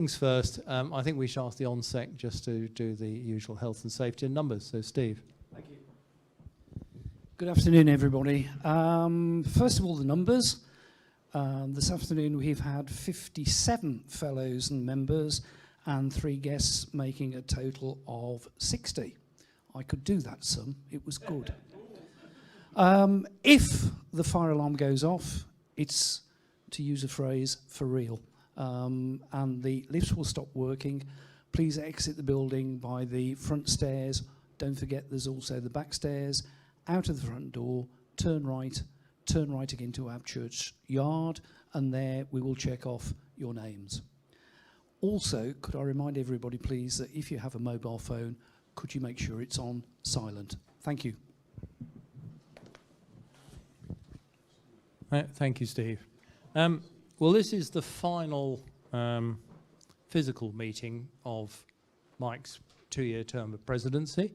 Things first, I think we should ask the ONSEC just to do the usual health and safety and numbers. So, Steve. Thank you. Good afternoon, everybody. First of all, the numbers. This afternoon we've had 57 fellows and members and 3 guests, making a total of 60. I could do that sum, it was good. If the fire alarm goes off, it's, to use a phrase, for real. And the lifts will stop working. Please exit the building by the front stairs. Don't forget there's also the back stairs. Out of the front door, turn right again to Abchurch Yard, and there we will check off your names. Also, could I remind everybody, please, that if you have a mobile phone, could you make sure it's on silent? Thank you. Thank you, Steve. Well, this is the final physical meeting of Mike's 2-year term of presidency,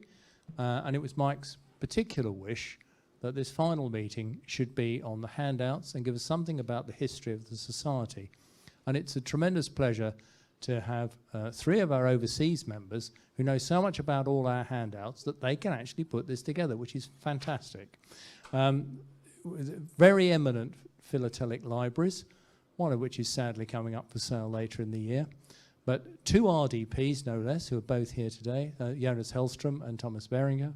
and it was Mike's particular wish that this final meeting should be on the handouts and give us something about the history of the society. And it's a tremendous pleasure to have 3 of our overseas members who know so much about all our handouts that they can actually put this together, which is fantastic. Very eminent philatelic libraries, one of which is sadly coming up for sale later in the year. But 2 RDPs, no less, who are both here today, Jonas Hällström and Tomas Bjäringer.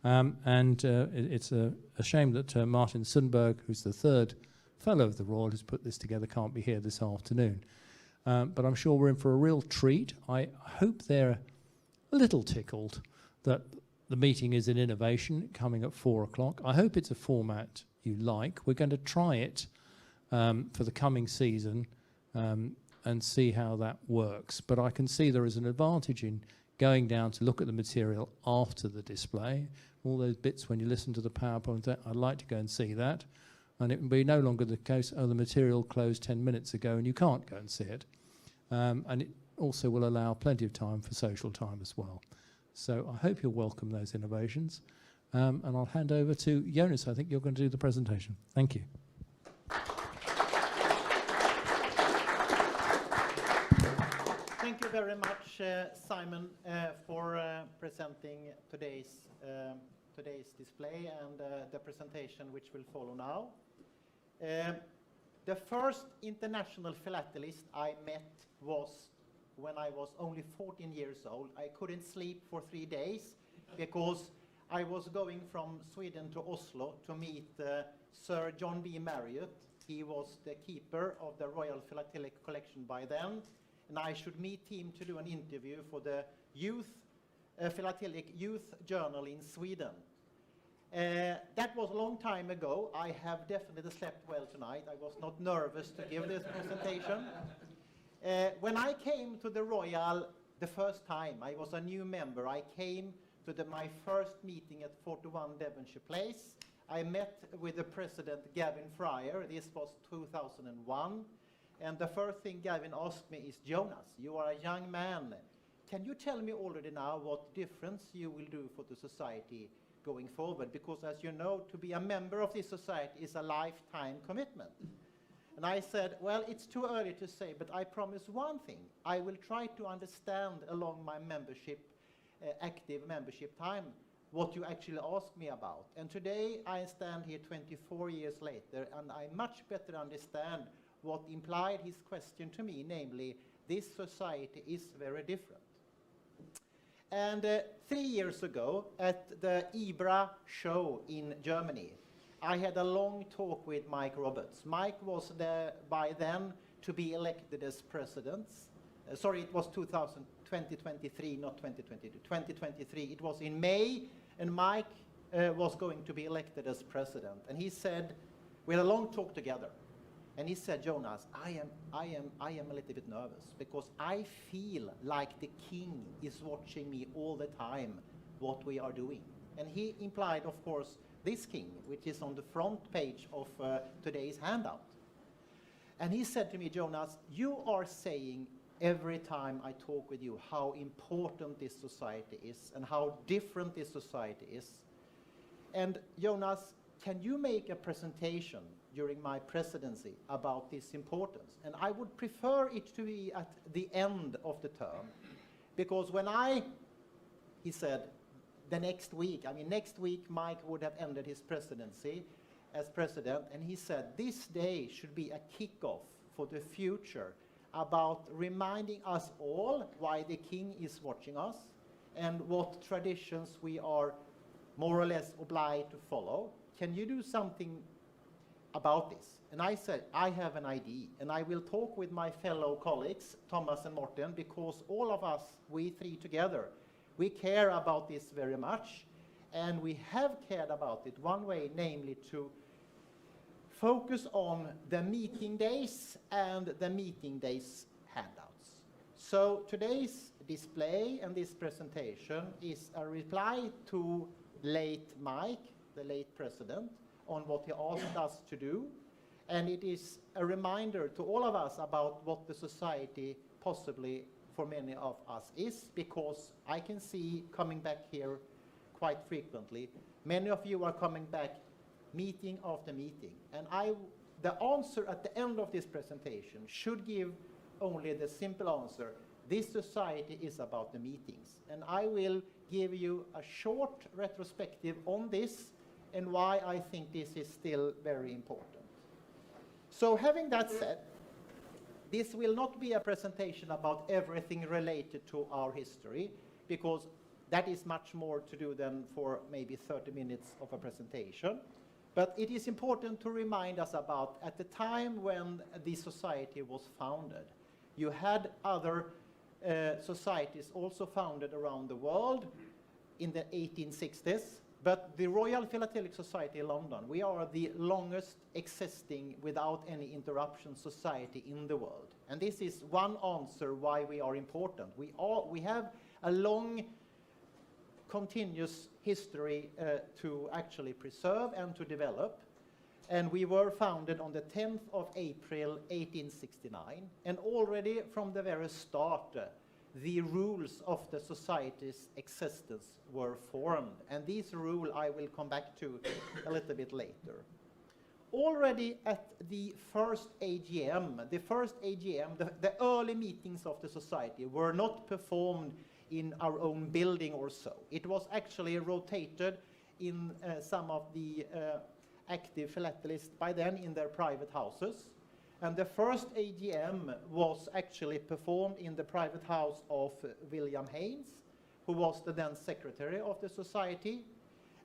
It's a shame that Mårten Sundberg, who's the 3rd Fellow of the Royal who's put this together, can't be here this afternoon. But I'm sure we're in for a real treat. I hope they're a little tickled that the meeting is an innovation coming at 4 o'clock. I hope it's a format you like. We're going to try it for the coming season and see how that works. But I can see there is an advantage in going down to look at the material after the display. All those bits when you listen to the PowerPoint, I'd like to go and see that. And it will be no longer the case, oh, the material closed 10 minutes ago and you can't go and see it. And it also will allow plenty of time for social time as well. So I hope you'll welcome those innovations. And I'll hand over to Jonas. I think you're going to do the presentation. Thank you. Thank you very much, Simon, for presenting today's display and the presentation which will follow now. The first international philatelist I met was when I was only 14 years old. I couldn't sleep for 3 days because I was going from Sweden to Oslo to meet Sir John B. Marriott. He was the keeper of the Royal Philatelic Collection by then, and I should meet him to do an interview for the Philatelic Youth Journal in Sweden. That was a long time ago. I have definitely slept well tonight. I was not nervous to give this presentation. When I came to the Royal the first time, I was a new member. I came to my first meeting at 41 Devonshire Place. I met with the president, Gavin Fryer. This was 2001. And the first thing Gavin asked me is, Jonas, you are a young man. Can you tell me already now what difference you will do for the society going forward? Because as you know, to be a member of this society is a lifetime commitment. And I said, well, it's too early to say, but I promise one thing. I will try to understand along my membership, active membership time, what you actually asked me about. And today I stand here 24 years later, and I much better understand what implied his question to me, namely, this society is very different. And 3 years ago, at the IBRA show in Germany, I had a long talk with Mike Roberts. Mike was there by then to be elected as president. Sorry, it was 2023, not 2022. 2023, it was in May, and Mike was going to be elected as president. And he said, we had a long talk together. And he said, Jonas, I am a little bit nervous because I feel like the king is watching me all the time, what we are doing. And he implied, of course, this king, which is on the front page of today's handout. And he said to me, Jonas, you are saying every time I talk with you how important this society is and how different this society is. And Jonas, can you make a presentation during my presidency about this importance. And I would prefer it to be at the end of the term, because when he said, the next week, I mean, next week Mike would have ended his presidency as president, and he said this day should be a kickoff for the future about reminding us all why the king is watching us and what traditions we are more or less obliged to follow. Can you do something about this? And I said, I have an idea, and I will talk with my fellow colleagues, Tomas and Mårten, because all of us, we three together, we care about this very much, and we have cared about it one way, namely to focus on the meeting days and the meeting days handouts. So today's display and this presentation is a reply to late Mike, the late president, on what he asked us to do, and it is a reminder to all of us about what the society possibly for many of us is, because I can see coming back here quite frequently, many of you are coming back meeting after meeting, and the answer at the end of this presentation should give only the simple answer: this society is about the meetings. And I will give you a short retrospective on this and why I think this is still very important. So having that said, this will not be a presentation about everything related to our history, because that is much more to do than for maybe 30 minutes of a presentation. But it is important to remind us about at the time when the society was founded. You had other societies also founded around the world in the 1860s, but the Royal Philatelic Society London, we are the longest existing without any interruption society in the world. And this is one answer why we are important. We have a long continuous history to actually preserve and to develop. And we were founded on the 10th of April 1869, and already from the very start the rules of the society's existence were formed, and these rules I will come back to a little bit later. Already at the first AGM, the early meetings of the society were not performed in our own building or so. It was actually rotated in some of the active philatelists by then in their private houses. And the first AGM was actually performed in the private house of William Haynes, who was the then secretary of the society.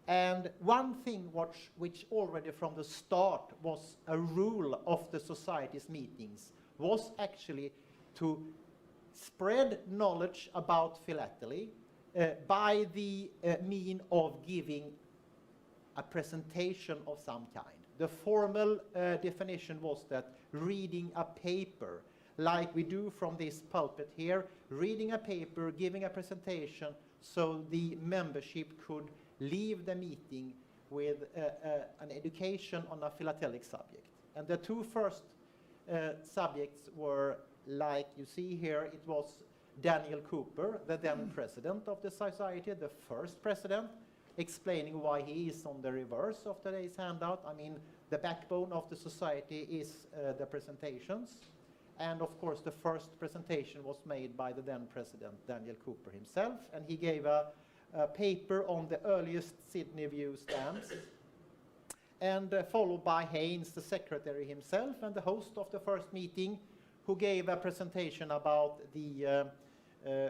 And one thing which already from the start was a rule of the society's meetings was actually to spread knowledge about philately by the mean of giving a presentation of some kind. The formal definition was that reading a paper, like we do from this pulpit here, reading a paper, giving a presentation, so the membership could leave the meeting with an education on a philatelic subject. And the two first subjects were, like you see here, it was Daniel Cooper, the then president of the society, the first president, explaining why he is on the reverse of today's handout. I mean, the backbone of the society is the presentations. And of course, the first presentation was made by the then president, Daniel Cooper himself, and he gave a paper on the earliest Sydney View stamps, and followed by Haynes, the secretary himself, and the host of the first meeting, who gave a presentation about the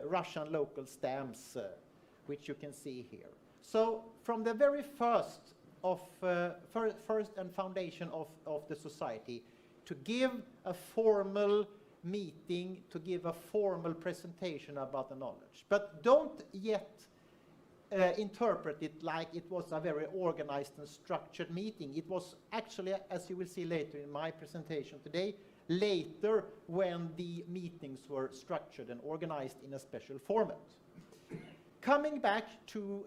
Russian local stamps, which you can see here. So from the very first and foundation of the society, to give a formal meeting, to give a formal presentation about the knowledge. But don't yet interpret it like it was a very organized and structured meeting. It was actually, as you will see later in my presentation today, later when the meetings were structured and organized in a special format. Coming back to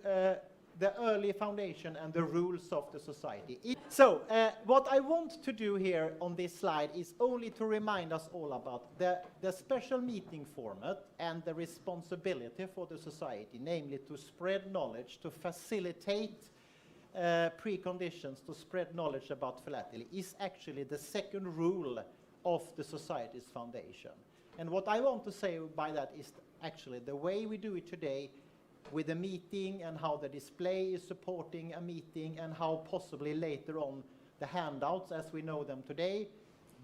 the early foundation and the rules of the society. So what I want to do here on this slide is only to remind us all about the special meeting format and the responsibility for the society, namely to spread knowledge, to facilitate preconditions to spread knowledge about philately is actually the second rule of the Society's foundation. And what I want to say by that is actually the way we do it today with the meeting and how the display is supporting a meeting and how possibly later on the handouts as we know them today,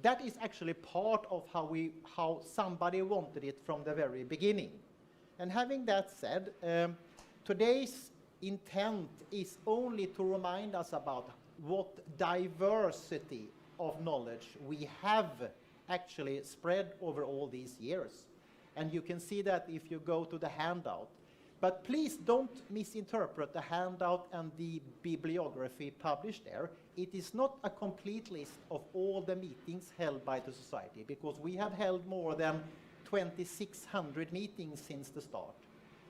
that is actually part of how somebody wanted it from the very beginning. And having that said, today's intent is only to remind us about what diversity of knowledge we have actually spread over all these years. And you can see that if you go to the handout. But please don't misinterpret the handout and the bibliography published there. It is not a complete list of all the meetings held by the Society, because we have held more than 2,600 meetings since the start.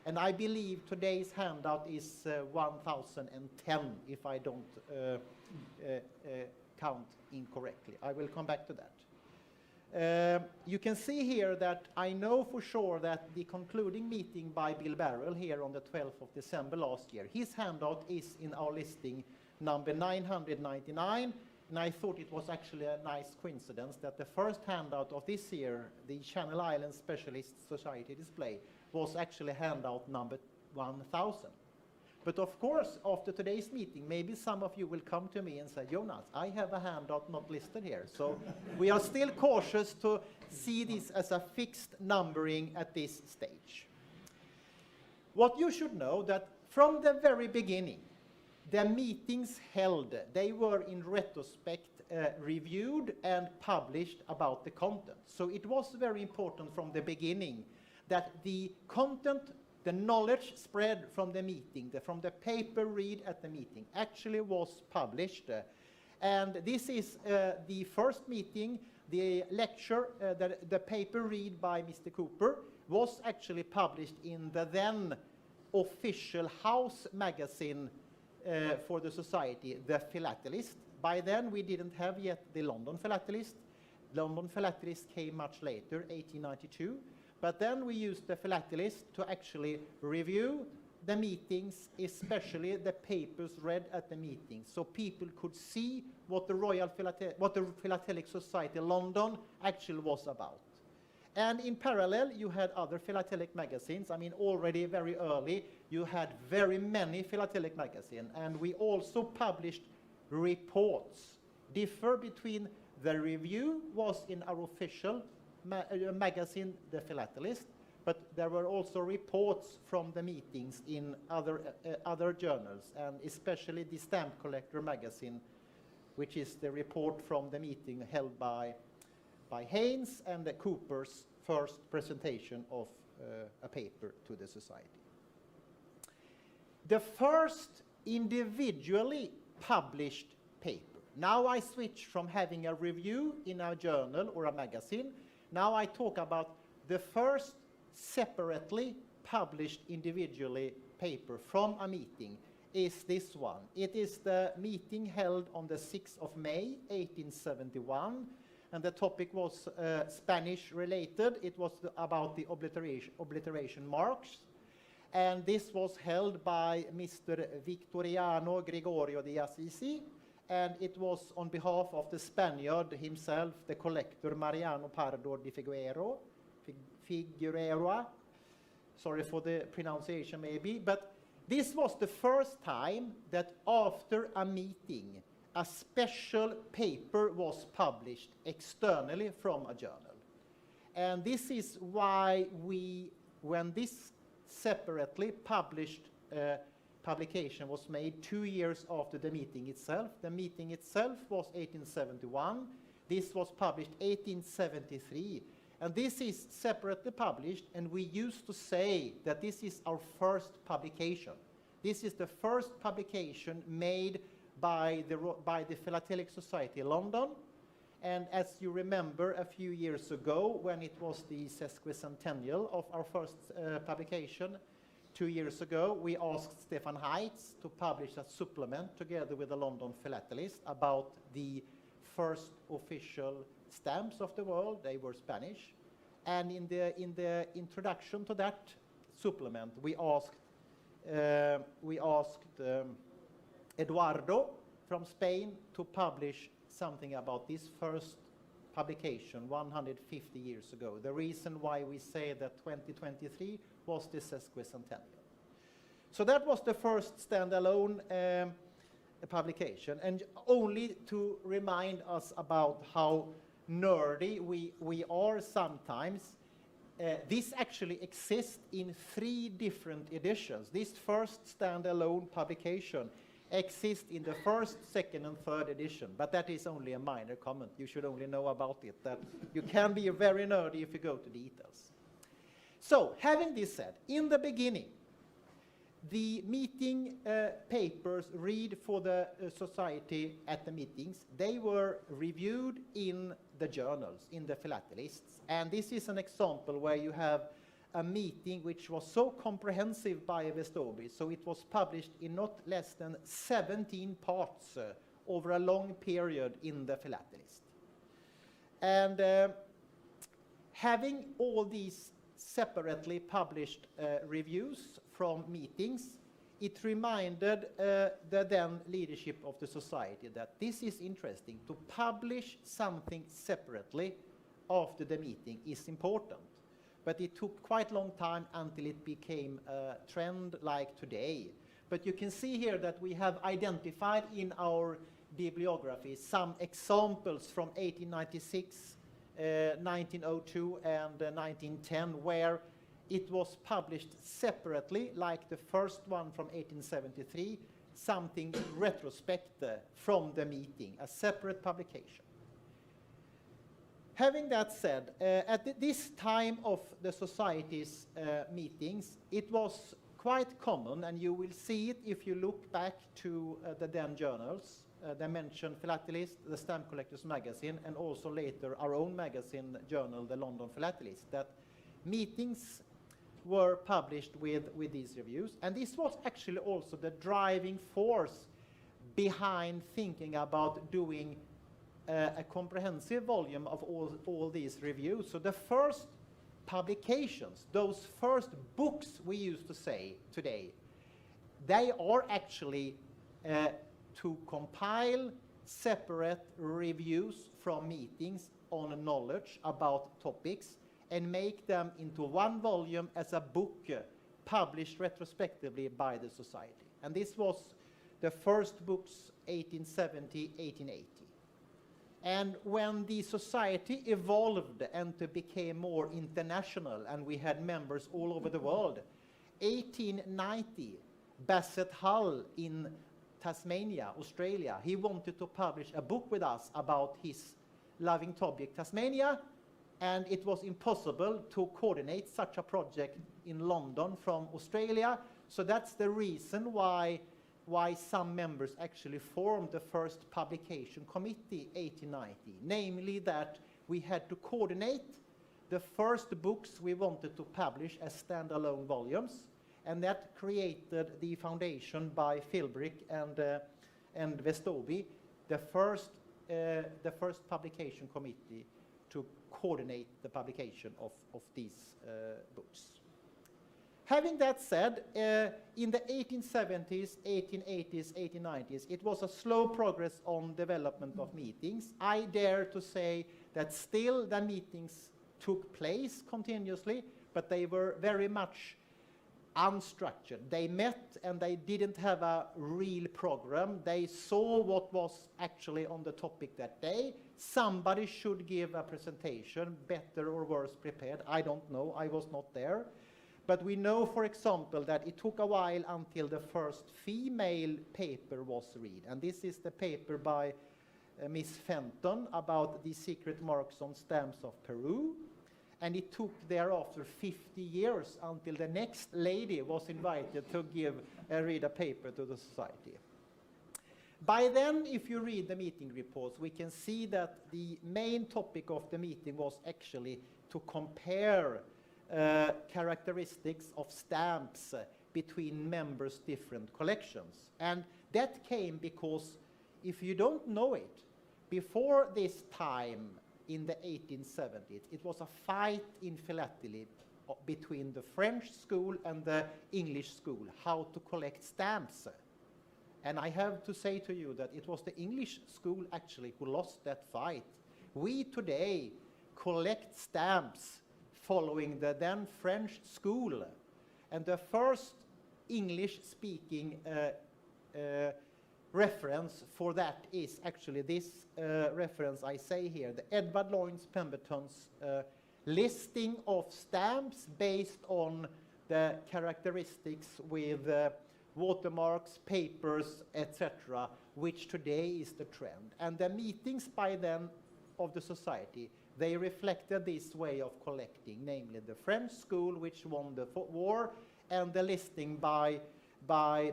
And I believe today's handout is 1,010, if I don't count incorrectly. I will come back to that. You can see here that I know for sure that the concluding meeting by Bill Barrell here on the 12th of December last year, his handout is in our listing number 999, and I thought it was actually a nice coincidence that the first handout of this year, the Channel Islands Specialist Society display, was actually handout number 1000. But of course, after today's meeting, maybe some of you will come to me and say, Jonas, I have a handout not listed here. So we are still cautious to see this as a fixed numbering at this stage. What you should know that from the very beginning, the meetings held, they were in retrospect reviewed and published about the content. So it was very important from the beginning that the content, the knowledge spread from the meeting, from the paper read at the meeting, actually was published. And this is the first meeting, the lecture, the paper read by Mr. Cooper was actually published in the then official house magazine for the Society, the Philatelist. By then we didn't have yet the London Philatelist. London Philatelist came much later, 1892. But then we used the Philatelist to actually review the meetings, especially the papers read at the meetings, so people could see what the Philatelic Society London actually was about. And in parallel, you had other philatelic magazines. I mean, already very early, you had very many philatelic magazines, and we also published reports. Differ between the review was in our official magazine, the Philatelist, but there were also reports from the meetings in other journals, and especially the Stamp Collector magazine, which is the report from the meeting held by Haynes and the Cooper's first presentation of a paper to the Society. The first individually published paper. Now I switch from having a review in a journal or a magazine. Now I talk about the first separately published individually paper from a meeting is this one. It is the meeting held on the 6th of May, 1871, and the topic was Spanish related. It was about the obliteration marks, and this was held by Mr. Victoriano Gregorio de Assisi, and it was on behalf of the Spaniard himself, the collector Mariano Pardo de Figueroa. Sorry for the pronunciation maybe, but this was the first time that after a meeting, a special paper was published externally from a journal. And this is why when this separately published publication was made 2 years after the meeting itself. The meeting itself was 1871. This was published 1873. And this is separately published, and we used to say that this is our first publication. This is the first publication made by the Philatelic Society London. And as you remember, a few years ago, when it was the sesquicentennial of our first publication, 2 years ago, we asked Stefan Heitz to publish a supplement together with the London Philatelist about the first official stamps of the world. They were Spanish. And in the introduction to that supplement, we asked Eduardo from Spain to publish something about this first publication 150 years ago. The reason why we say that 2023 was the sesquicentennial. So that was the first standalone publication. And only to remind us about how nerdy we are sometimes, this actually exists in 3 different editions. This first standalone publication exists in the first, second, and third edition, but that is only a minor comment. You should only know about it, that you can be very nerdy if you go to details. So, having this said, in the beginning, the meeting papers read for the society at the meetings, they were reviewed in the journals, in the philatelists. And this is an example where you have a meeting which was so comprehensive by Vestobi, so it was published in not less than 17 parts over a long period in the philatelist. And having all these separately published reviews from meetings, it reminded the then leadership of the society that this is interesting. To publish something separately after the meeting is important. But it took quite a long time until it became a trend like today. But you can see here that we have identified in our bibliography some examples from 1896, 1902, and 1910, where it was published separately, like the first one from 1873, something in retrospect from the meeting, a separate publication. Having that said, at this time of the society's meetings, it was quite common, and you will see it if you look back to the then journals, the mentioned Philatelist, the Stamp Collectors Magazine, and also later our own magazine journal, the London Philatelist, that meetings were published with these reviews. And this was actually also the driving force behind thinking about doing a comprehensive volume of all these reviews. So the first publications, those first books we used to say today, they are actually to compile separate reviews from meetings on knowledge about topics and make them into one volume as a book published retrospectively by the society. And this was the first books 1870, 1880. And when the society evolved and became more international, and we had members all over the world, 1890, Bassett Hull in Tasmania, Australia, he wanted to publish a book with us about his loving topic, Tasmania, and it was impossible to coordinate such a project in London from Australia. So that's the reason why some members actually formed the first publication committee 1890, namely that we had to coordinate the first books we wanted to publish as standalone volumes, and that created the foundation by Philbrick and Vestobi, the first publication committee to coordinate the publication of these books. Having that said, in the 1870s, 1880s, 1890s, it was a slow progress on development of meetings. I dare to say that still the meetings took place continuously, but they were very much unstructured. They met and they didn't have a real program. They saw what was actually on the topic that day. Somebody should give a presentation, better or worse prepared. I don't know, I was not there. But we know, for example, that it took a while until the first female paper was read. And this is the paper by Miss Fenton about the secret marks on stamps of Peru. And it took thereafter 50 years until the next lady was invited to read a paper to the society. By then, if you read the meeting reports, we can see that the main topic of the meeting was actually to compare characteristics of stamps between members' different collections. And that came because, if you don't know it, before this time in the 1870s, it was a fight in philately between the French school and the English school, how to collect stamps. And I have to say to you that it was the English school actually who lost that fight. We today collect stamps following the then French school. And the first English-speaking reference for that is actually this reference I say here, the Edward Lawrence Pemberton's listing of stamps based on the characteristics with watermarks, papers, etc., which today is the trend. And the meetings by then of the society, they reflected this way of collecting, namely the French school, which won the war, and the listing by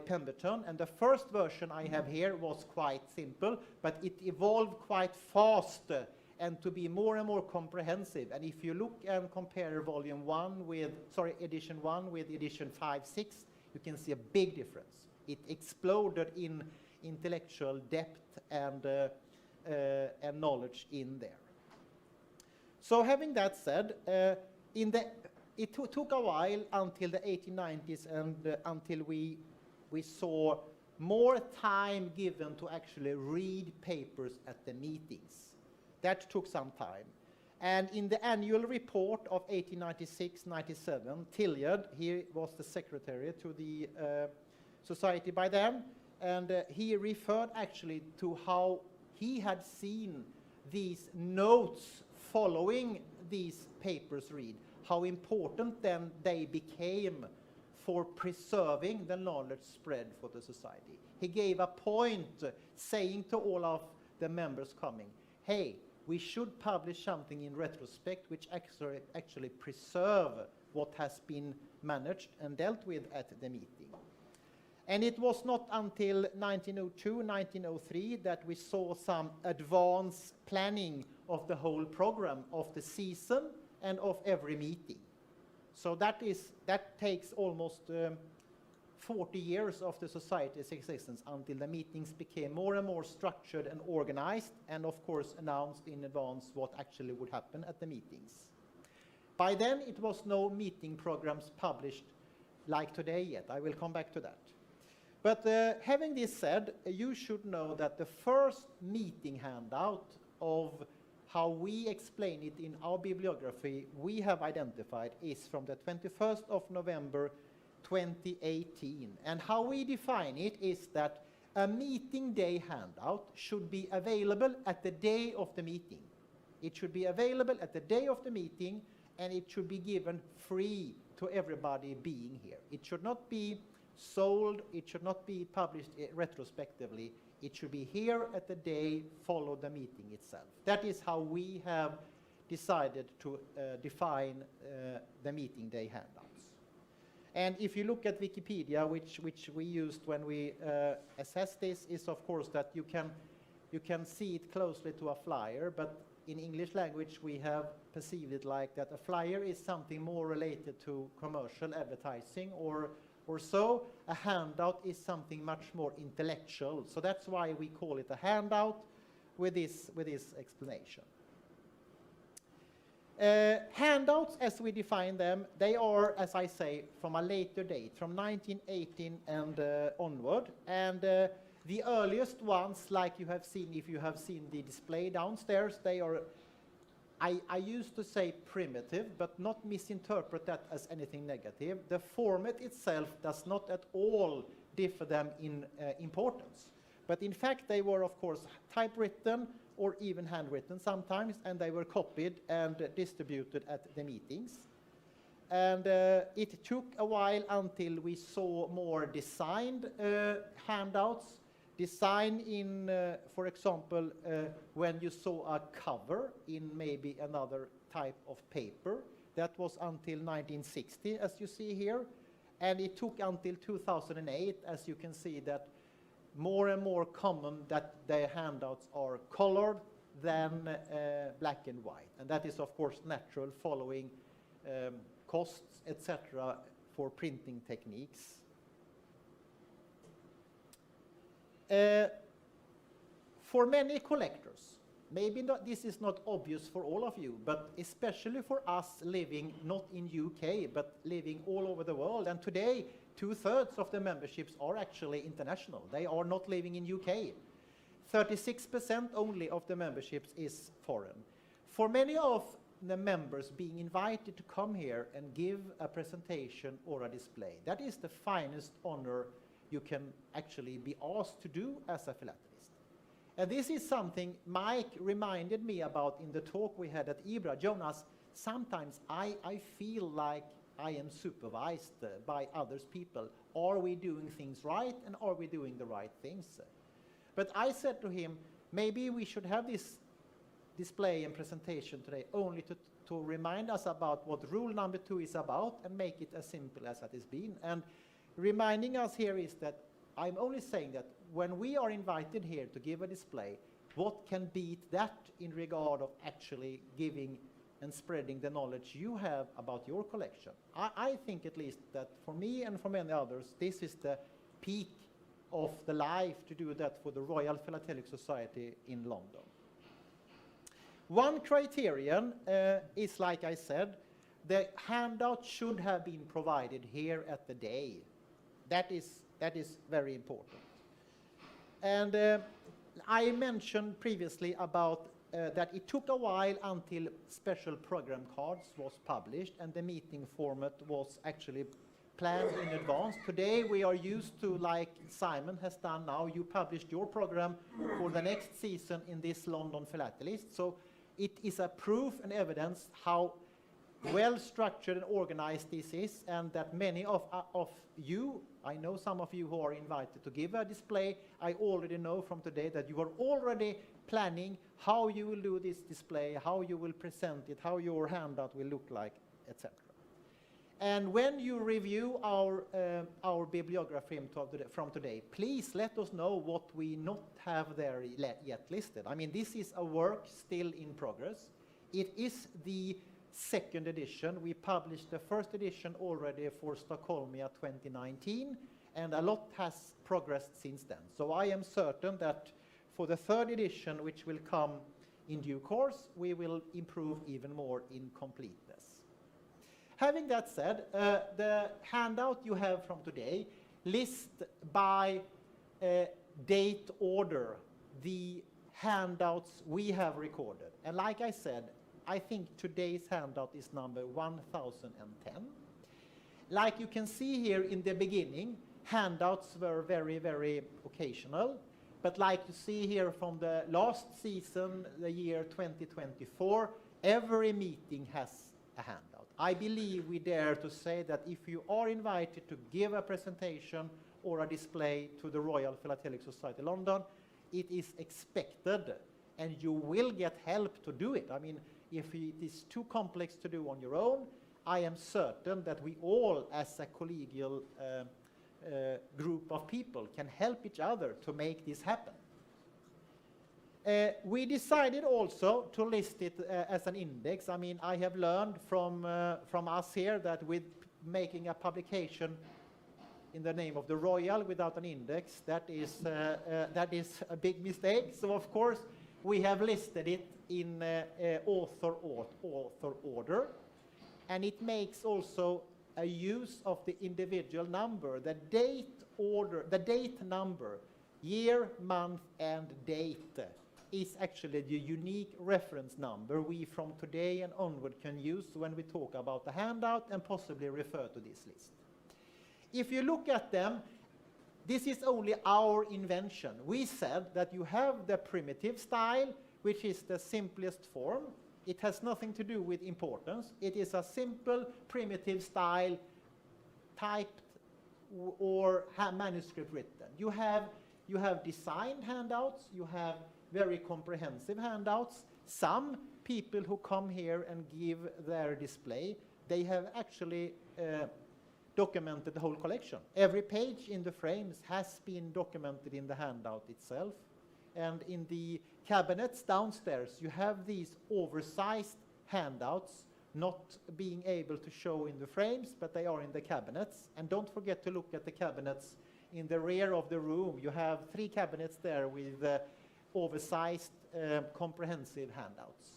Pemberton. And the first version I have here was quite simple, but it evolved quite fast and to be more and more comprehensive. And if you look and compare edition 1 with edition 5, 6, you can see a big difference. It exploded in intellectual depth and knowledge in there. So having that said, it took a while until the 1890s and until we saw more time given to actually read papers at the meetings. That took some time. And in the annual report of 1896-97, Tilliard, he was the secretary to the society by then, and he referred actually to how he had seen these notes following these papers read, how important then they became for preserving the knowledge spread for the society. He gave a point saying to all of the members coming, hey, we should publish something in retrospect which actually preserve what has been managed and dealt with at the meeting. And it was not until 1902, 1903 that we saw some advanced planning of the whole program of the season and of every meeting. So that takes almost 40 years of the society's existence until the meetings became more and more structured and organized, and of course announced in advance what actually would happen at the meetings. By then it was no meeting programs published like today yet. I will come back to that. But having this said, you should know that the first meeting handout of how we explain it in our bibliography we have identified is from the 21st of November 2018. And how we define it is that a meeting day handout should be available at the day of the meeting. It should be available at the day of the meeting, and it should be given free to everybody being here. It should not be sold, it should not be published retrospectively. It should be here at the day, follow the meeting itself. That is how we have decided to define the meeting day handouts. And if you look at Wikipedia, which we used when we assessed this, is of course that you can see it closely to a flyer, but in English language we have perceived it like that a flyer is something more related to commercial advertising or so. A handout is something much more intellectual. So that's why we call it a handout with this explanation. Handouts, as we define them, they are, as I say, from a later date, from 1918 and onward. And the earliest ones, like you have seen, if you have seen the display downstairs, they are, I used to say primitive, but not misinterpret that as anything negative. The format itself does not at all differ them in importance. But in fact, they were, of course, typewritten or even handwritten sometimes, and they were copied and distributed at the meetings. And it took a while until we saw more designed handouts. Design in, for example, when you saw a cover in maybe another type of paper. That was until 1960, as you see here. And it took until 2008, as you can see, that more and more common that the handouts are colored than black and white. And that is, of course, natural following costs, etc., for printing techniques. For many collectors, maybe this is not obvious for all of you, but especially for us living not in UK, but living all over the world. And today, 2/3 of the memberships are actually international. They are not living in UK. 36% only of the memberships is foreign. For many of the members being invited to come here and give a presentation or a display, that is the finest honor you can actually be asked to do as a philatelist. And this is something Mike reminded me about in the talk we had at IBRA. Jonas, sometimes I feel like I am supervised by others people. Are we doing things right, and are we doing the right things? But I said to him, maybe we should have this display and presentation today only to remind us about what rule number 2 is about and make it as simple as it has been. And reminding us here is that I'm only saying that when we are invited here to give a display, what can beat that in regard of actually giving and spreading the knowledge you have about your collection? I think at least that for me and for many others, this is the peak of the life to do that for the Royal Philatelic Society in London. One criterion is, like I said, the handout should have been provided here at the day. That is very important. And I mentioned previously about that it took a while until special program cards was published and the meeting format was actually planned in advance. Today we are used to, like Simon has done now, you published your program for the next season in this London Philatelist. So it is a proof and evidence how well structured and organized this is, and that many of you, I know some of you who are invited to give a display, I already know from today that you are already planning how you will do this display, how you will present it, how your handout will look like, etc. And when you review our bibliography from today, please let us know what we not have there yet listed. I mean, this is a work still in progress. It is the second edition. We published the first edition already for Stockholmia 2019, and a lot has progressed since then. So I am certain that for the third edition, which will come in due course, we will improve even more in completeness. Having that said, the handout you have from today lists by date order the handouts we have recorded. And like I said, I think today's handout is number 1010. Like you can see here in the beginning, handouts were very, very occasional. But like you see here from the last season, the year 2024, every meeting has a handout. I believe we dare to say that if you are invited to give a presentation or a display to the Royal Philatelic Society London, it is expected and you will get help to do it. I mean, if it is too complex to do on your own, I am certain that we all, as a collegial group of people, can help each other to make this happen. We decided also to list it as an index. I mean, I have learned from us here that with making a publication in the name of the Royal without an index, that is a big mistake. So of course, we have listed it in author order, and it makes also a use of the individual number, the date number, year, month, and date is actually the unique reference number we from today and onward can use when we talk about the handout and possibly refer to this list. If you look at them, this is only our invention. We said that you have the primitive style, which is the simplest form. It has nothing to do with importance. It is a simple primitive style, typed or manuscript written. You have designed handouts, you have very comprehensive handouts. Some people who come here and give their display, they have actually documented the whole collection. Every page in the frames has been documented in the handout itself. And in the cabinets downstairs, you have these oversized handouts, not being able to show in the frames, but they are in the cabinets. And don't forget to look at the cabinets in the rear of the room. You have 3 cabinets there with oversized comprehensive handouts.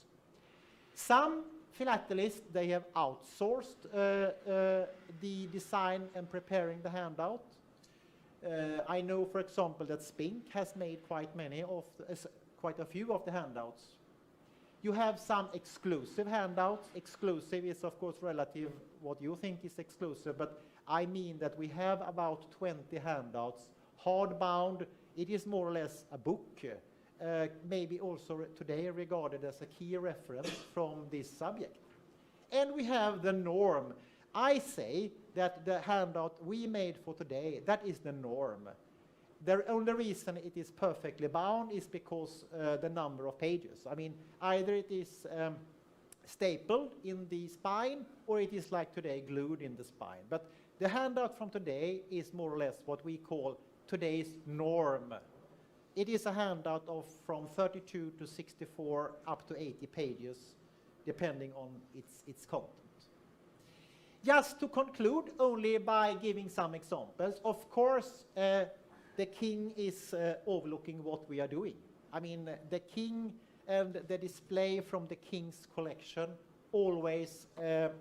Some philatelists, they have outsourced the design and preparing the handout. I know, for example, that Spink has made quite a few of the handouts. You have some exclusive handouts. Exclusive is, of course, relative what you think is exclusive, but I mean that we have about 20 handouts, hardbound. It is more or less a book, maybe also today regarded as a key reference from this subject. And we have the norm. I say that the handout we made for today, that is the norm. The only reason it is perfectly bound is because the number of pages. I mean, either it is stapled in the spine or it is like today glued in the spine. But the handout from today is more or less what we call today's norm. It is a handout of from 32 to 64 up to 80 pages, depending on its content. Just to conclude, only by giving some examples, of course, the king is overlooking what we are doing. I mean, the king and the display from the king's collection always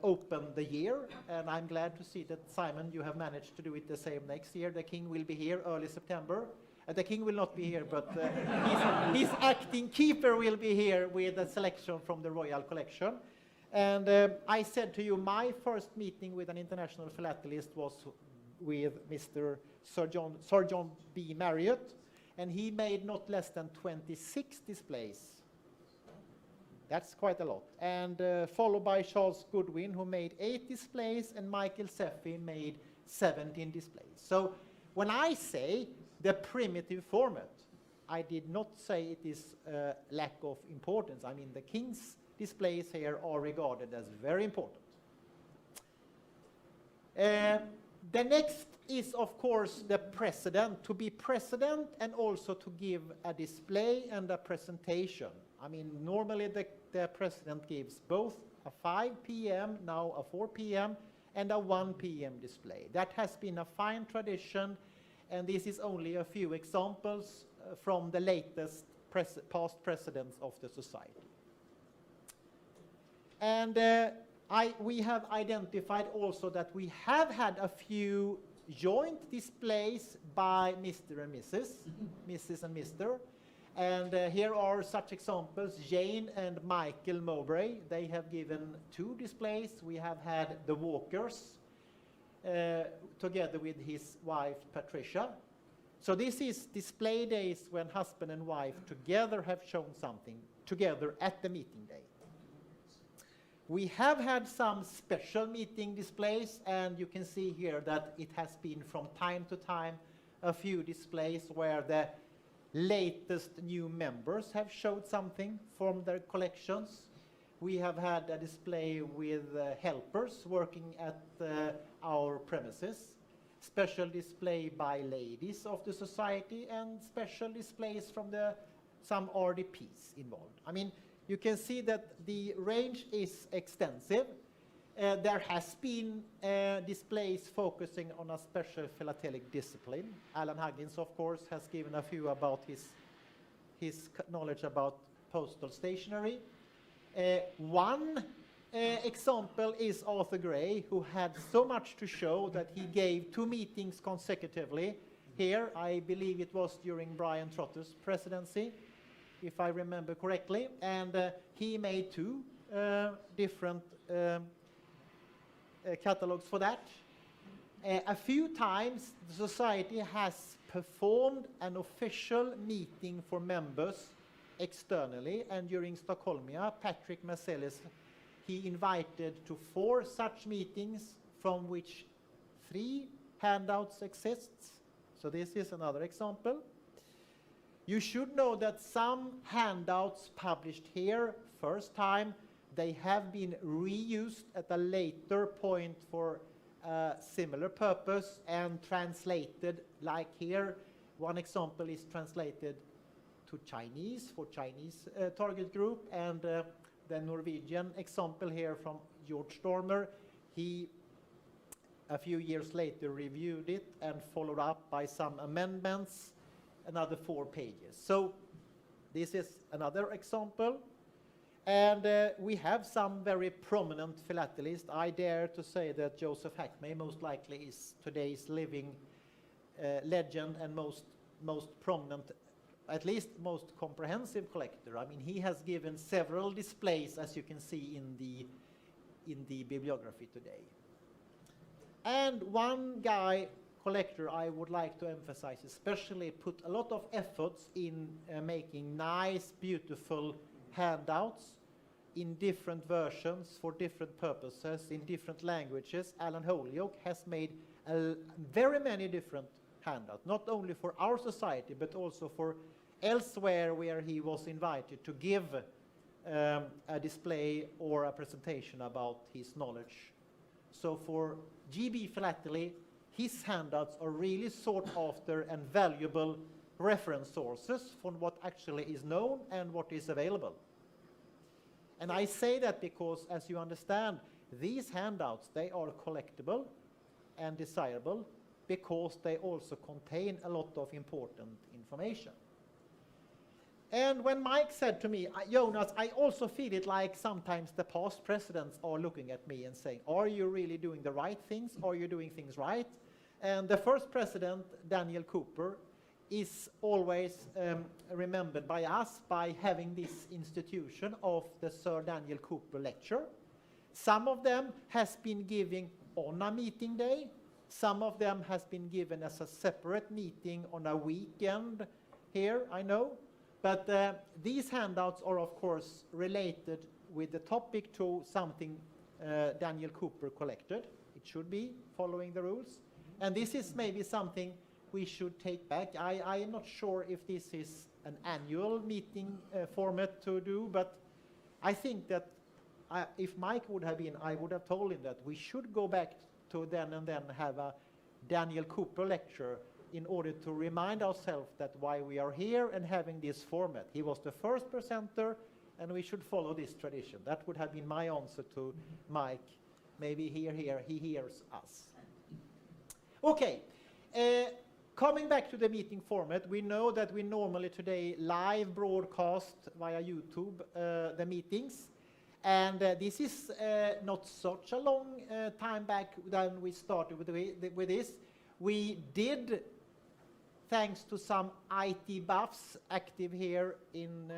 open the year, and I'm glad to see that, Simon, you have managed to do it the same next year. The king will be here early September. The king will not be here, but his acting keeper will be here with a selection from the royal collection. And I said to you, my first meeting with an international philatelist was with Mr. Sir John B. Marriott, and he made not less than 26 displays. That's quite a lot. And followed by Charles Goodwin, who made 8 displays, and Michael Seffi made 17 displays. So when I say the primitive format, I did not say it is lack of importance. I mean, the king's displays here are regarded as very important. The next is, of course, the president, to be president and also to give a display and a presentation. I mean, normally the president gives both a 5 p.m., now a 4 p.m., and a 1 p.m. display. That has been a fine tradition, and this is only a few examples from the latest past presidents of the society. And we have identified also that we have had a few joint displays by Mr. and Mrs., Mrs. and Mr. And here are such examples. Jane and Michael Mowbray, they have given 2 displays. We have had the Walkers together with his wife Patricia. So this is display days when husband and wife together have shown something together at the meeting day. We have had some special meeting displays, and you can see here that it has been from time to time a few displays where the latest new members have showed something from their collections. We have had a display with helpers working at our premises, special display by ladies of the society, and special displays from some RDPs involved. I mean, you can see that the range is extensive. There has been displays focusing on a special philatelic discipline. Alan Huggins, of course, has given a few about his knowledge about postal stationery. One example is Arthur Gray, who had so much to show that he gave 2 meetings consecutively. Here, I believe it was during Brian Trotter's presidency, if I remember correctly, and he made 2 different catalogs for that. A few times the society has performed an official meeting for members externally, and during Stockholmia, Patrick Marcellis, he invited to 4 such meetings, from which 3 handouts exists. So this is another example. You should know that some handouts published here first time, they have been reused at a later point for a similar purpose and translated, like here. One example is translated to Chinese for Chinese target group, and the Norwegian example here from George Stormer, he a few years later reviewed it and followed up by some amendments, another 4 pages. So This is another example. And we have some very prominent philatelists. I dare to say that Joseph Hackney most likely is today's living legend and most prominent, at least most comprehensive collector. I mean, he has given several displays, as you can see in the bibliography today. And one guy, collector, I would like to emphasize, especially put a lot of efforts in making nice, beautiful handouts in different versions for different purposes in different languages. Alan Holyoke has made very many different handouts, not only for our society but also for elsewhere where he was invited to give a display or a presentation about his knowledge. So for GB Philately, his handouts are really sought after and valuable reference sources for what actually is known and what is available. And I say that because, as you understand, these handouts, they are collectible and desirable because they also contain a lot of important information. And when Mike said to me, Jonas, I also feel it like sometimes the past presidents are looking at me and saying, are you really doing the right things? Are you doing things right? And the first president, Daniel Cooper, is always remembered by us by having this institution of the Sir Daniel Cooper Lecture. Some of them has been given on a meeting day. Some of them has been given as a separate meeting on a weekend here, I know. But these handouts are, of course, related with the topic to something Daniel Cooper collected. It should be following the rules. And this is maybe something we should take back. I am not sure if this is an annual meeting format to do, but I think that if Mike would have been, I would have told him that we should go back to then and then have a Daniel Cooper lecture in order to remind ourselves that why we are here and having this format. He was the first presenter, and we should follow this tradition. That would have been my answer to Mike. Maybe he hears us. Okay. Coming back to the meeting format, we know that we normally today live broadcast via YouTube the meetings. And this is not such a long time back than we started with this. We did, thanks to some IT buffs active here in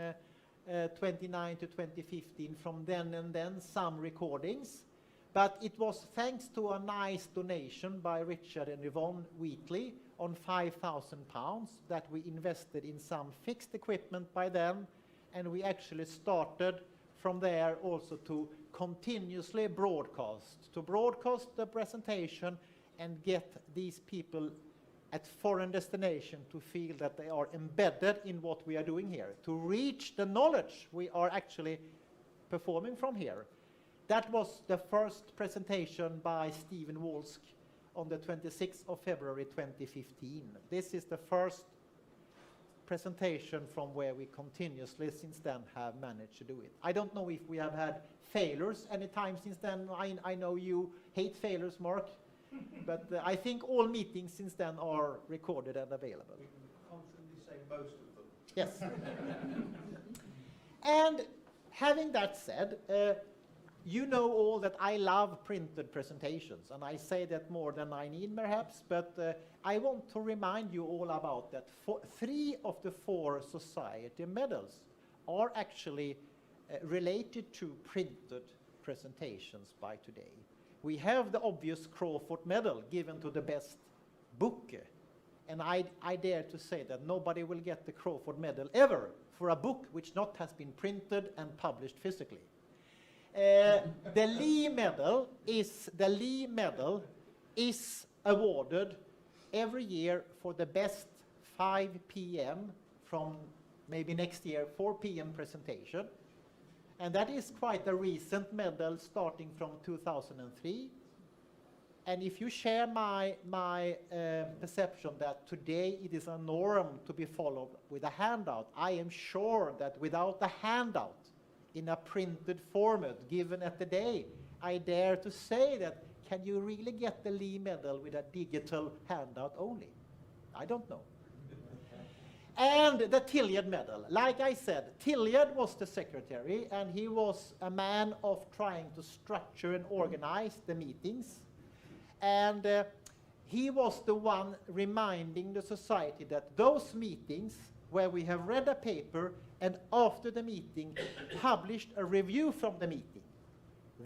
2009 to 2015, from then and then some recordings. But it was thanks to a nice donation by Richard and Yvonne Wheatley on £5,000 that we invested in some fixed equipment by then, and we actually started from there also to continuously broadcast the presentation and get these people at foreign destination to feel that they are embedded in what we are doing here, to reach the knowledge we are actually performing from here. That was the first presentation by Stephen Wolsk on the 26th of February 2015. This is the first presentation from where we continuously since then have managed to do it. I don't know if we have had failures any time since then. I know you hate failures, Mark, but I think all meetings since then are recorded and available. We can confidently say most of them. Yes. And having that said, you know all that I love printed presentations, and I say that more than I need perhaps, but I want to remind you all about that. 3 of the 4 society medals are actually related to printed presentations by today. We have the obvious Crawford Medal given to the best book, and I dare to say that nobody will get the Crawford Medal ever for a book which not has been printed and published physically. The Lee Medal is awarded every year for the best 5 p.m. from maybe next year 4 p.m. presentation, and that is quite a recent medal starting from 2003. And if you share my perception that today it is a norm to be followed with a handout, I am sure that without a handout in a printed format given at the day, I dare to say that can you really get the Lee Medal with a digital handout only? I don't know. And the Tilliard Medal. Like I said, Tilliard was the secretary, and he was a man of trying to structure and organize the meetings. And he was the one reminding the society that those meetings where we have read a paper and after the meeting published a review from the meeting,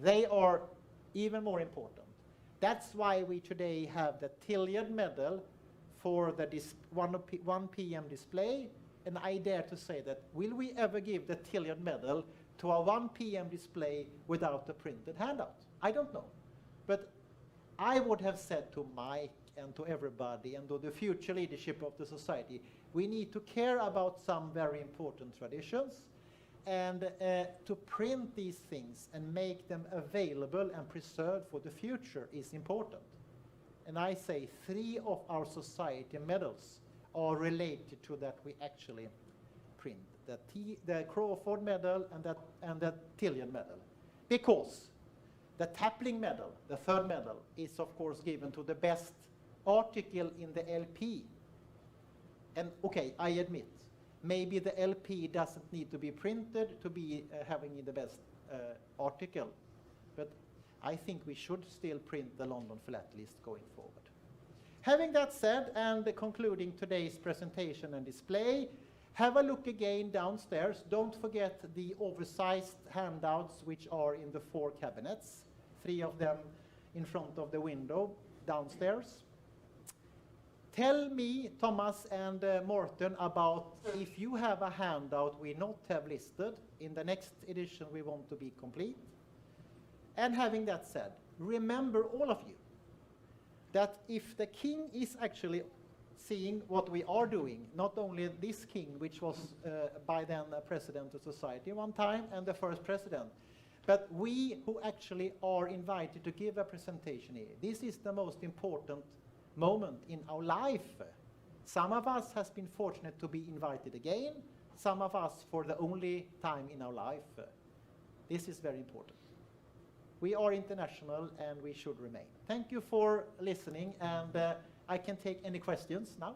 they are even more important. That's why we today have the Tilliard Medal for the 1 p.m. display, and I dare to say that will we ever give the Tilliard Medal to a 1 p.m. display without a printed handout? I don't know. But I would have said to Mike and to everybody and to the future leadership of the society, we need to care about some very important traditions, and to print these things and make them available and preserved for the future is important. And I say 3 of our society medals are related to that we actually print. The Crawford Medal and the Tilliard Medal. Because the Tapling Medal, the 3rd medal, is of course given to the best article in the LP. And okay, I admit, maybe the LP doesn't need to be printed to be having the best article, but I think we should still print the London Philatelist going forward. Having that said, and concluding today's presentation and display, have a look again downstairs. Don't forget the oversized handouts which are in the 4 cabinets, 3 of them in front of the window downstairs. Tell me, Thomas and Mårten, about if you have a handout we not have listed. In the next edition we want to be complete. And having that said, remember all of you that if the king is actually seeing what we are doing, not only this king, which was by then a president of society one time and the first president, but we who actually are invited to give a presentation here. This is the most important moment in our life. Some of us has been fortunate to be invited again, some of us for the only time in our life. This is very important. We are international and we should remain. Thank you for listening, and I can take any questions now.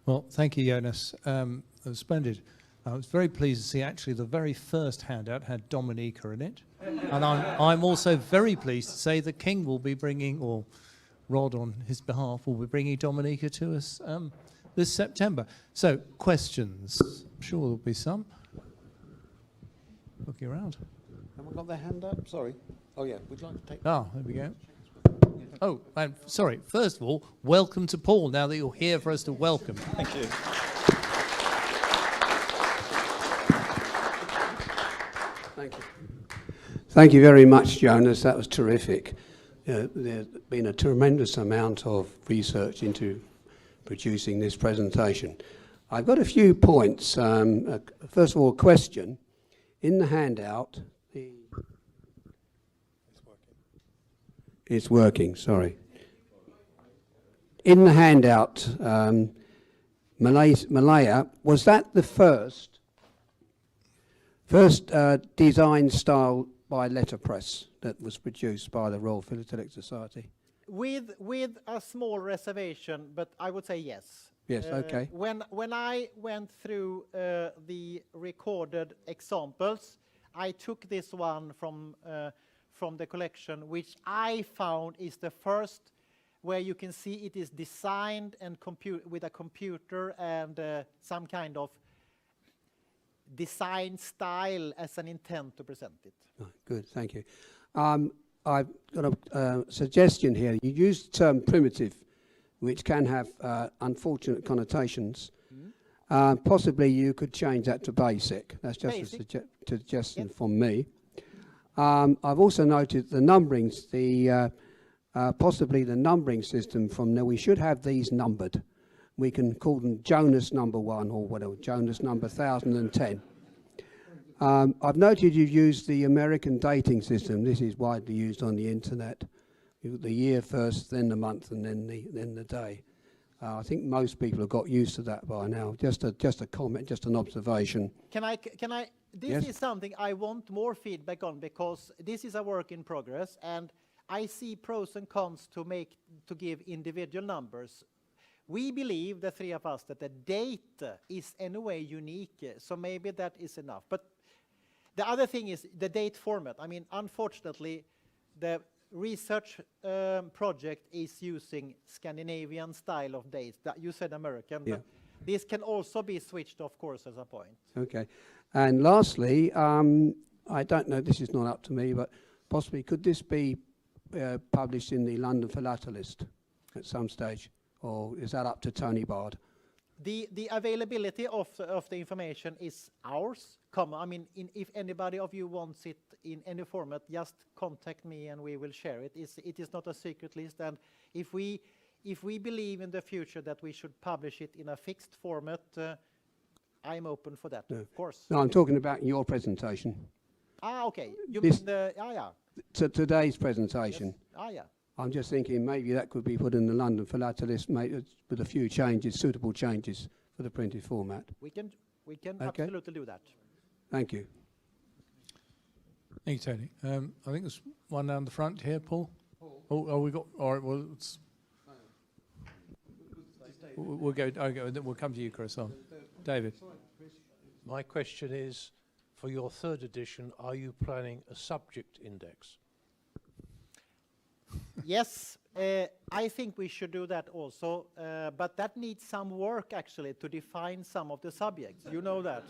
Well, thank you, Jonas. That was splendid. I was very pleased to see actually the very first handout had Dominica in it. And I'm also very pleased to say the King will be bringing, or Rod on his behalf will be bringing Dominica to us this September. So, questions? I'm sure there'll be some. Looking around. Haven't got their hand up? Sorry. Oh yeah, we'd like to take... Ah, there we go. Oh, and sorry. First of all, welcome to Paul, now that you're here for us to welcome. Thank you. Thank you. Thank you very much, Jonas. That was terrific. There's been a tremendous amount of research into producing this presentation. I've got a few points. First of all, a question. In the handout, it's working, sorry. In the handout, Malaya, was that the first design style by letterpress that was produced by the Royal Philatelic Society? With a small reservation, but I would say yes. Yes, okay. When I went through the recorded examples, I took this one from the collection, which I found is the first where you can see it is designed and with a computer and some kind of design style as an intent to present it. Oh, good, thank you. I've got a suggestion here. You used the term primitive, which can have unfortunate connotations. Mm-hmm. Possibly you could change that to basic. That's just basic. A suggestion from me. I've also noted the numberings, possibly the numbering system from there. We should have these numbered. We can call them Jonas number 1 or whatever, Jonas number 1010. I've noted you've used the American dating system. This is widely used on the internet. The year first, then the month, and then the day. I think most people have got used to that by now. Just a comment, just an observation. Can I this Yes. is something I want more feedback on, because this is a work in progress, and I see pros and cons to give individual numbers. We believe, the three of us, that the data is in a way unique, so maybe that is enough. But the other thing is the date format. I mean, unfortunately, the research project is using Scandinavian style of dates. You said American, Yeah. but this can also be switched, of course, as a point. Okay. And lastly, I don't know, this is not up to me, but possibly could this be published in the London Philatelist at some stage? Or is that up to Tony Bard? The availability of the information is ours. I mean, if anybody of you wants it in any format, just contact me and we will share it. It is not a secret list, and if we believe in the future that we should publish it in a fixed format, I'm open for that, of course. No, I'm talking about your presentation. Okay. You This- mean the yeah. Today's presentation. Yes. Yeah. I'm just thinking maybe that could be put in the London Philatelist with a few changes, suitable changes for the printed format. We can Okay. absolutely do that. Thank you. Thank you, Tony. I think there's one down the front here, Paul. Oh, we got. All right. Well, we'll go. We'll come to you, Chris. David. My question is, for your third edition, are you planning a subject index? Yes, I think we should do that also, but that needs some work actually to define some of the subjects. You know that.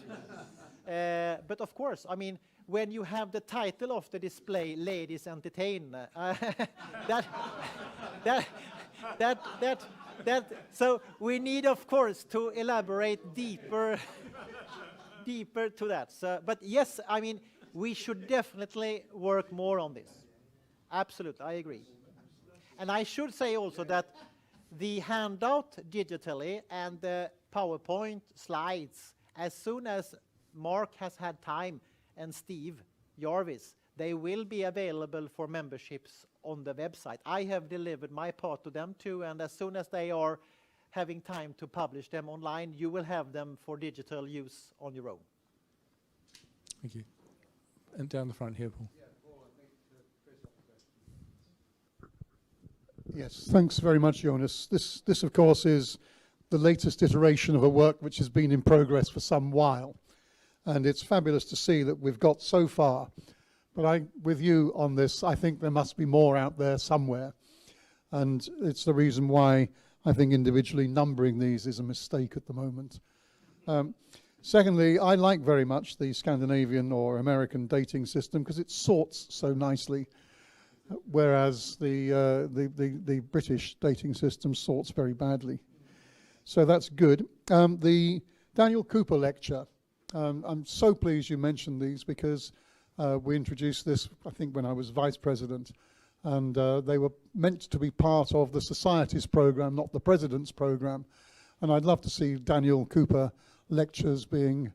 But of course, I mean, when you have the title of the display, "Ladies Entertain," so we need, of course, to elaborate deeper to that. So, but yes, I mean, we should definitely work more on this. Absolutely, I agree. And I should say also that the handout digitally and the PowerPoint slides, as soon as Mark has had time and Steve Jarvis, they will be available for memberships on the website. I have delivered my part to them too, and as soon as they are having time to publish them online, you will have them for digital use on your own. Thank you. And down the front here, Paul. Yes, thanks very much, Jonas. This, of course, is the latest iteration of a work which has been in progress for some while. And it's fabulous to see that we've got so far. But with you on this, I think there must be more out there somewhere. And it's the reason why I think individually numbering these is a mistake at the moment. Secondly, I like very much the Scandinavian or American dating system because it sorts so nicely, whereas the British dating system sorts very badly. So that's good. The Daniel Cooper lecture, I'm so pleased you mentioned these because we introduced this, I think, when I was vice president, and they were meant to be part of the Society's program, not the President's program. And I'd love to see Daniel Cooper lectures being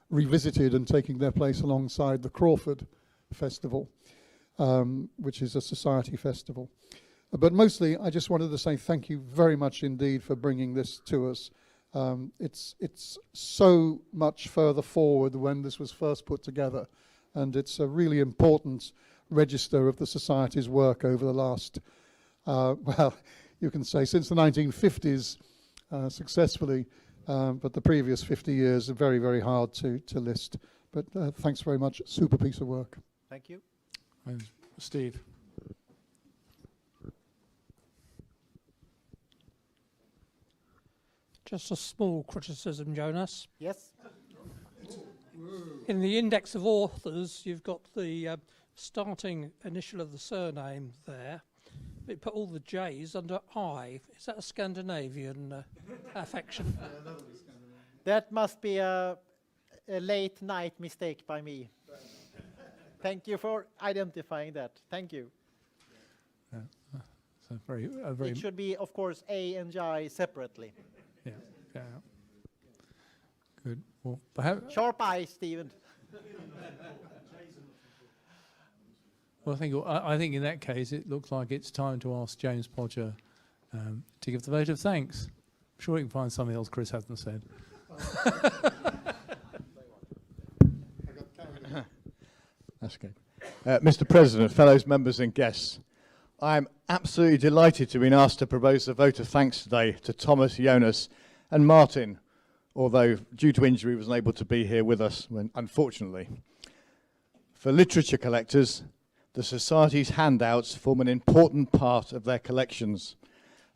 revisited and taking their place alongside the Crawford Festival, which is a society festival. But mostly, I just wanted to say thank you very much indeed for bringing this to us. It's so much further forward when this was first put together, and it's a really important register of the Society's work over the last, well, you can say since the 1950s successfully, but the previous 50 years are very, very hard to list. But thanks very much. Super piece of work. Thank you. And Steve. Just a small criticism, Jonas. Yes. In the index of authors, you've got the starting initial of the surname there. But you put all the J's under I. Is that a Scandinavian affection? That must be a late night mistake by me. Thank you for identifying that. Thank you. So very. It should be, of course, A and J separately. Yeah. Yeah. Good. Well, perhaps. Sharp eyes, Stephen. Well, I think in that case, it looks like it's time to ask James Podger to give the vote of thanks. I'm sure we can find something else Chris hasn't said. That's good. Mr. President, fellow members and guests, I'm absolutely delighted to have been asked to propose a vote of thanks today to Tomas, Jonas and Martin, although due to injury wasn't able to be here with us, unfortunately. For literature collectors, the Society's handouts form an important part of their collections,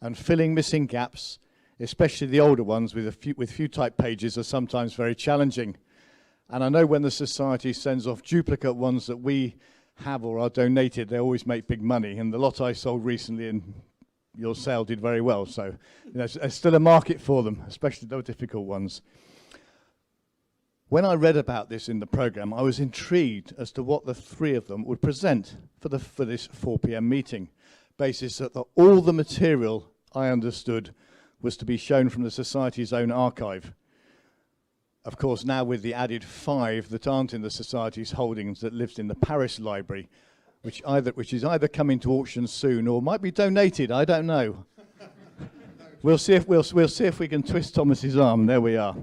and filling missing gaps, especially the older ones with few type pages, are sometimes very challenging. And I know when the Society sends off duplicate ones that we have or are donated, they always make big money, and the lot I sold recently in your sale did very well, so there's still a market for them, especially those difficult ones. When I read about this in the programme, I was intrigued as to what the three of them would present for this 4 p.m. meeting, basis that all the material I understood was to be shown from the Society's own archive. Of course, now with the added 5 that aren't in the Society's holdings that lives in the Paris Library, which is either coming to auction soon or might be donated, I don't know. We'll see if we can twist Thomas's arm. There we are.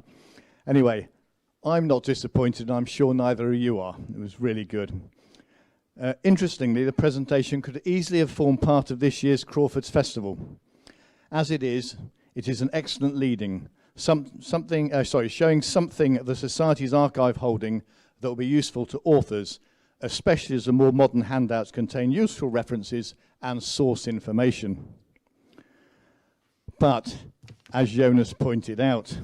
Anyway, I'm not disappointed, and I'm sure neither of you are. It was really good. Interestingly, the presentation could easily have formed part of this year's Crawford's Festival. As it is an excellent leading, showing something of the Society's archive holding that will be useful to authors, especially as the more modern handouts contain useful references and source information. But, as Jonas pointed out,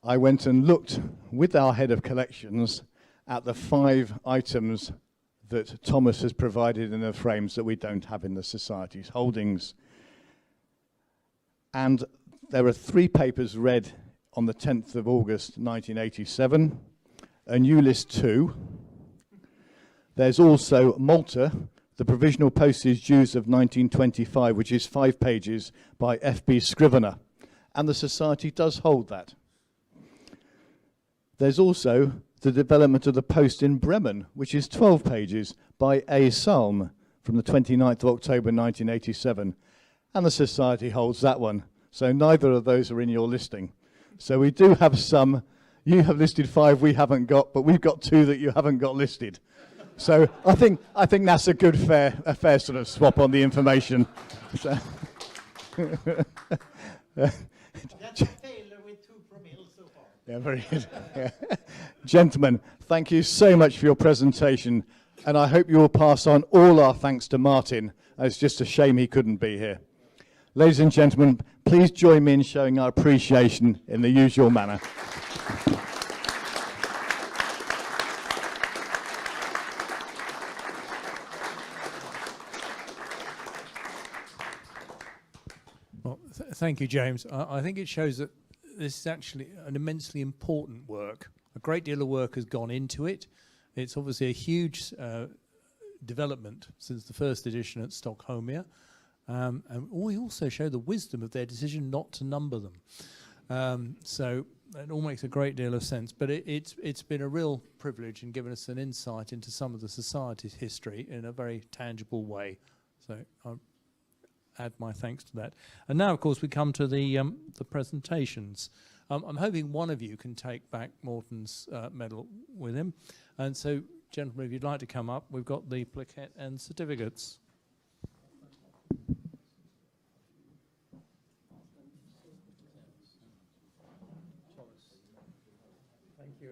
I went and looked with our head of collections at the 5 items that Tomas has provided in the frames that we don't have in the Society's holdings. And there are 3 papers read on the 10th of August 1987, a new list 2. There's also Malta, the provisional postage dues of 1925, which is 5 pages by F.B. Scrivener, and the Society does hold that. There's also the development of the post in Bremen, which is 12 pages by A. Salm from the 29th of October 1987, and the Society holds that one. So neither of those are in your listing. So we do have some. You have listed 5 we haven't got, but we've got 2 that you haven't got listed. So I think that's a good fair sort of swap on the information. So That's a failure with 2 promille so far. Yeah, very good. Yeah. Gentlemen, thank you so much for your presentation, and I hope you will pass on all our thanks to Martin. It's just a shame he couldn't be here. Ladies and gentlemen, please join me in showing our appreciation in the usual manner. Well, thank you, James. I think it shows that this is actually an immensely important work. A great deal of work has gone into it. It's obviously a huge development since the first edition at Stockholmia. And we also show the wisdom of their decision not to number them. So it all makes a great deal of sense. But it's been a real privilege and given us an insight into some of the Society's history in a very tangible way. So I'll add my thanks to that. And now, of course, we come to the presentations. I'm hoping one of you can take back Mårten's medal with him. And so, gentlemen, if you'd like to come up, we've got the plaquette and certificates. Thank you.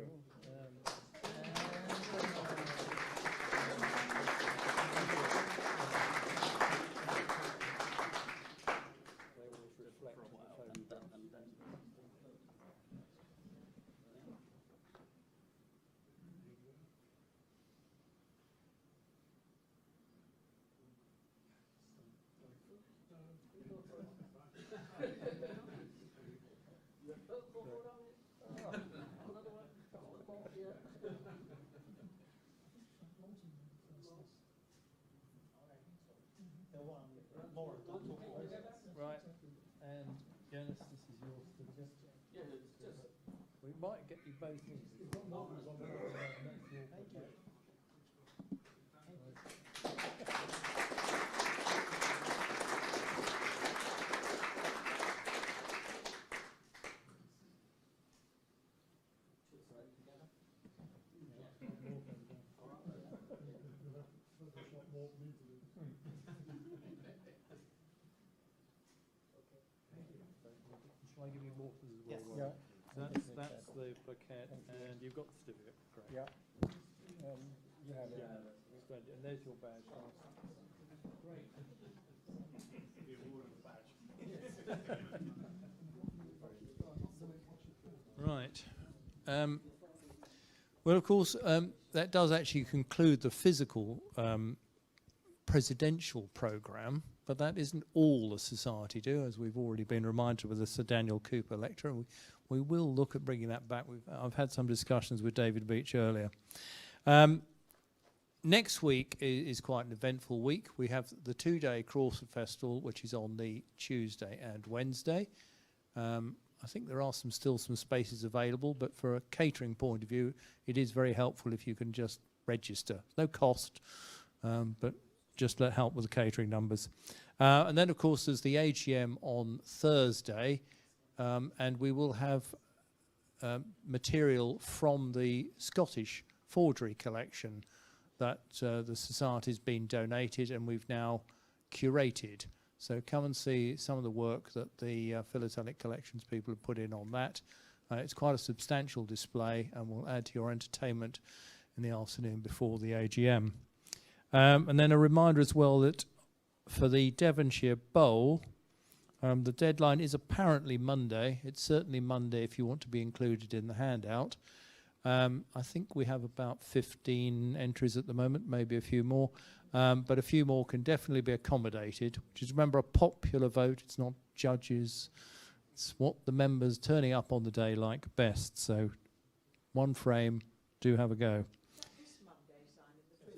Right, and Jonas, this is yours. Yeah, we might get you both in. Shall I give you Morton's as well? Yes. Yeah. That's the plaquette, and you've got the certificate. Great. Yeah. You have it. Yeah, splendid. And there's your badge. Great. Right. Well, of course, that does actually conclude the physical presidential programme, but that isn't all the society do, as we've already been reminded with the Sir Daniel Cooper lecture. We will look at bringing that back. I've had some discussions with David Beach earlier. Next week is quite an eventful week. We have the two-day Crawford Festival, which is on the Tuesday and Wednesday. I think there are still some spaces available, but for a catering point of view, it is very helpful if you can just register. No cost, but just help with the catering numbers. And then, of course, there's the AGM on Thursday, and we will have material from the Scottish forgery collection that the Society's been donated and we've now curated. So come and see some of the work that the Philatelic Collections people have put in on that. It's quite a substantial display and will add to your entertainment in the afternoon before the AGM. And then a reminder as well that for the Devonshire Bowl, the deadline is apparently Monday. It's certainly Monday if you want to be included in the handout. I think we have about 15 entries at the moment, maybe a few more. But a few more can definitely be accommodated. Just remember, a popular vote, it's not judges. It's what the members turning up on the day like best. So one frame, do have a go.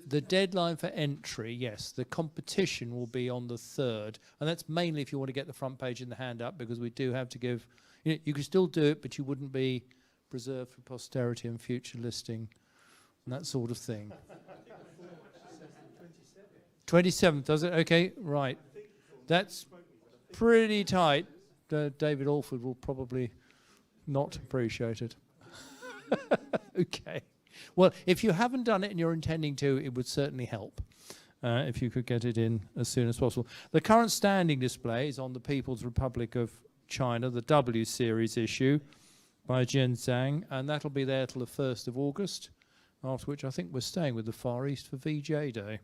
The deadline for entry, yes, the competition will be on the 3rd. And that's mainly if you want to get the front page in the handout, because we do have to give, you can still do it, but you wouldn't be preserved for posterity and future listing and that sort of thing. 27th, does it? Okay, right. That's pretty tight. David Alford will probably not appreciate it. Okay. Well, if you haven't done it and you're intending to, it would certainly help if you could get it in as soon as possible. The current standing display is on the People's Republic of China, the W series issue by Jen Zhang, and that'll be there till the 1st of August, after which I think we're staying with the Far East for VJ Day.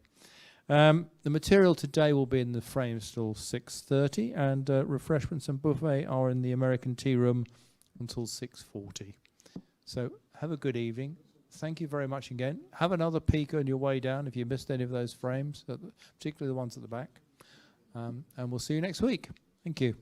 The material today will be in the frames till 6:30, and refreshments and buffet are in the American Tea Room until 6:40. So have a good evening. Thank you very much again. Have another peek on your way down if you missed any of those frames, particularly the ones at the back. And we'll see you next week. Thank you.